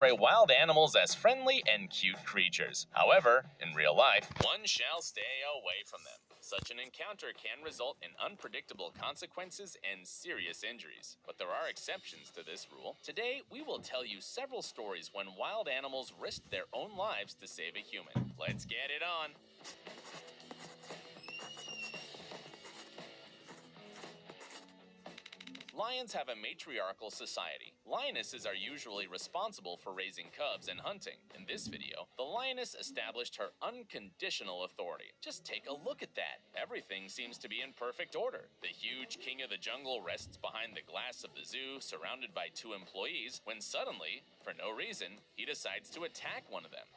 wild animals as friendly and cute creatures. However, in real life, one shall stay away from them. Such an encounter can result in unpredictable consequences and serious injuries. But there are exceptions to this rule. Today, we will tell you several stories when wild animals risked their own lives to save a human. Let's get it on! Lions have a matriarchal society. Lionesses are usually responsible for raising cubs and hunting. In this video, the lioness established her unconditional authority. Just take a look at that. Everything seems to be in perfect order. The huge king of the jungle rests behind the glass of the zoo, surrounded by two employees, when suddenly, for no reason, he decides to attack one of them.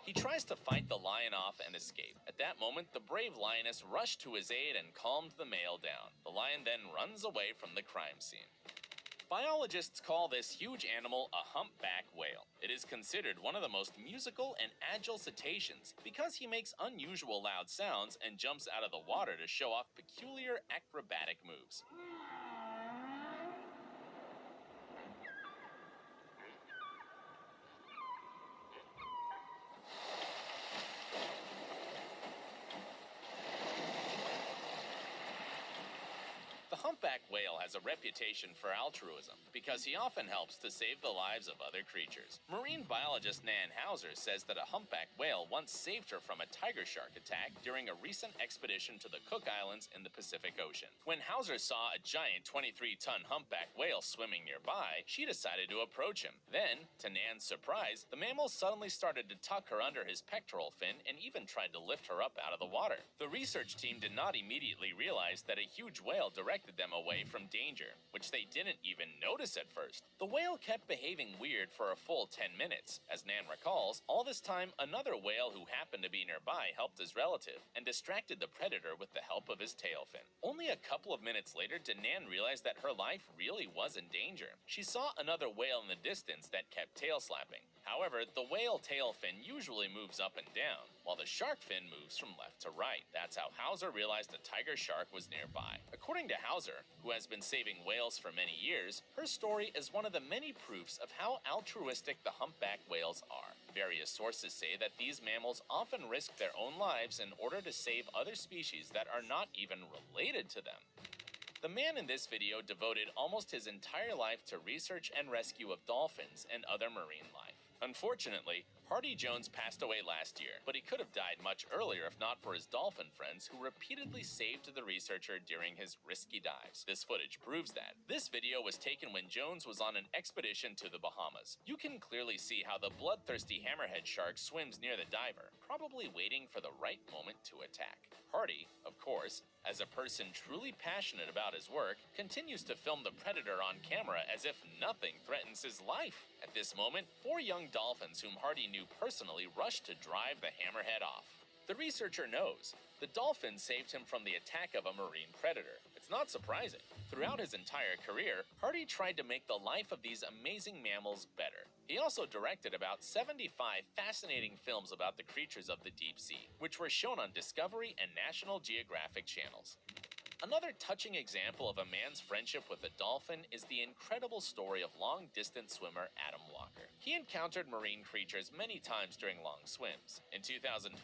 He tries to fight the lion off and escape. At that moment, the brave lioness rushed to his aid and calmed the male down. The lion then runs away from the crime scene. Biologists call this huge animal a humpback whale. It is considered one of the most musical and agile cetaceans because he makes unusual loud sounds and jumps out of the water to show off peculiar acrobatic moves. The humpback whale has a reputation for altruism because he often helps to save the lives of other creatures. Marine biologist Nan Hauser says that a humpback whale once saved her from a tiger shark attack during a recent expedition to the Cook Islands in the Pacific Ocean. When Hauser saw a giant 23-ton humpback whale swimming nearby, she decided to approach him. Then, to Nan's surprise, the mammal suddenly started to tuck her under his pectoral fin and even tried to lift her up out of the water. The research team did not immediately realize that a huge whale directed them away from danger, which they didn't even notice at first. The whale kept behaving weird for a full 10 minutes. As Nan recalls, all this time, another whale who happened to be nearby helped his relative and distracted the predator with the help of his tail fin. Only a couple of minutes later did Nan realize that her life really was in danger. She saw another whale in the distance that kept tail slapping. However, the whale tail fin usually moves up and down, while the shark fin moves from left to right. That's how Hauser realized a tiger shark was nearby. According to Hauser, who has been saving whales for many years, her story is one of the many proofs of how altruistic the humpback whales are. Various sources say that these mammals often risk their own lives in order to save other species that are not even related to them. The man in this video devoted almost his entire life to research and rescue of dolphins and other marine life. Unfortunately, Hardy Jones passed away last year, but he could have died much earlier if not for his dolphin friends who repeatedly saved the researcher during his risky dives. This footage proves that. This video was taken when Jones was on an expedition to the Bahamas. You can clearly see how the bloodthirsty hammerhead shark swims near the diver, probably waiting for the right moment to attack. Hardy, of course, as a person truly passionate about his work, continues to film the predator on camera as if nothing threatens his life. At this moment, 4 young dolphins whom Hardy knew personally rushed to drive the hammerhead off. The researcher knows. The dolphin saved him from the attack of a marine predator. It's not surprising. Throughout his entire career, Hardy tried to make the life of these amazing mammals better. He also directed about 75 fascinating films about the creatures of the deep sea, which were shown on Discovery and National Geographic channels. Another touching example of a man's friendship with a dolphin is the incredible story of long-distance swimmer Adam Walker. He encountered marine creatures many times during long swims. In 2012,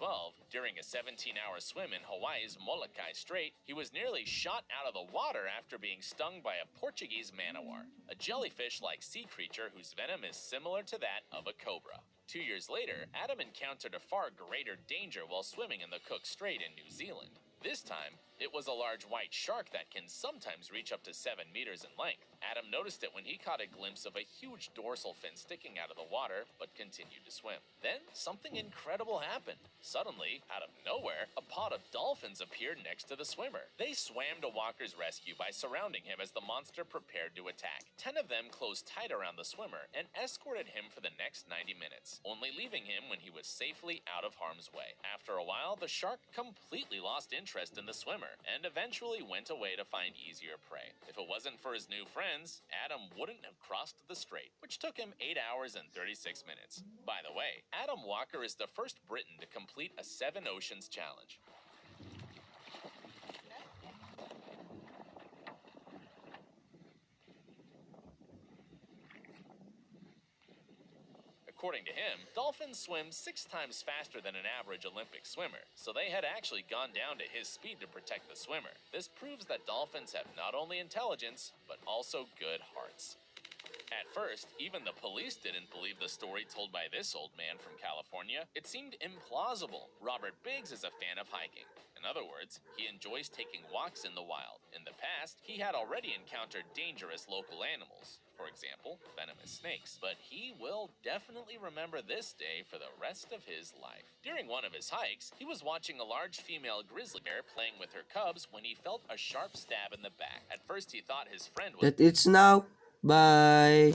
during a 17-hour swim in Hawaii's Molokai Strait, he was nearly shot out of the water after being stung by a Portuguese manowar, a jellyfish-like sea creature whose venom is similar to that of a cobra. 2 years later, Adam encountered a far greater danger while swimming in the Cook Strait in New Zealand. This time, it was a large white shark that can sometimes reach up to 7 meters in length. Adam noticed it when he caught a glimpse of a huge dorsal fin sticking out of the water, but continued to swim. Then, something incredible happened. Suddenly, out of nowhere, a pod of dolphins appeared next to the swimmer. They swam to Walker's rescue by surrounding him as the monster prepared to attack. 10 of them closed tight around the swimmer and escorted him for the next 90 minutes, only leaving him when he was safely out of harm's way. After a while, the shark completely lost interest in the swimmer and eventually went away to find easier prey. If it wasn't for his new friends, Adam wouldn't have crossed the strait, which took him 8 hours and 36 minutes. By the way, Adam Walker is the first Briton to complete a 7 Oceans challenge. According to him, dolphins swim 6 times faster than an average Olympic swimmer, so they had actually gone down to his speed to protect the swimmer. This proves that dolphins have not only intelligence, but also good hearts. At first, even the police didn't believe the story told by this old man from California. It seemed implausible. Robert Biggs is a fan of hiking. In other words, he enjoys taking walks in the wild. In the past, he had already encountered dangerous local animals, for example, venomous snakes, but he will definitely remember this day for the rest of his life. During one of his hikes, he was watching a large female grizzly bear playing with her cubs when he felt a sharp stab in the back. At first, he thought his friend was That it's now. Bye.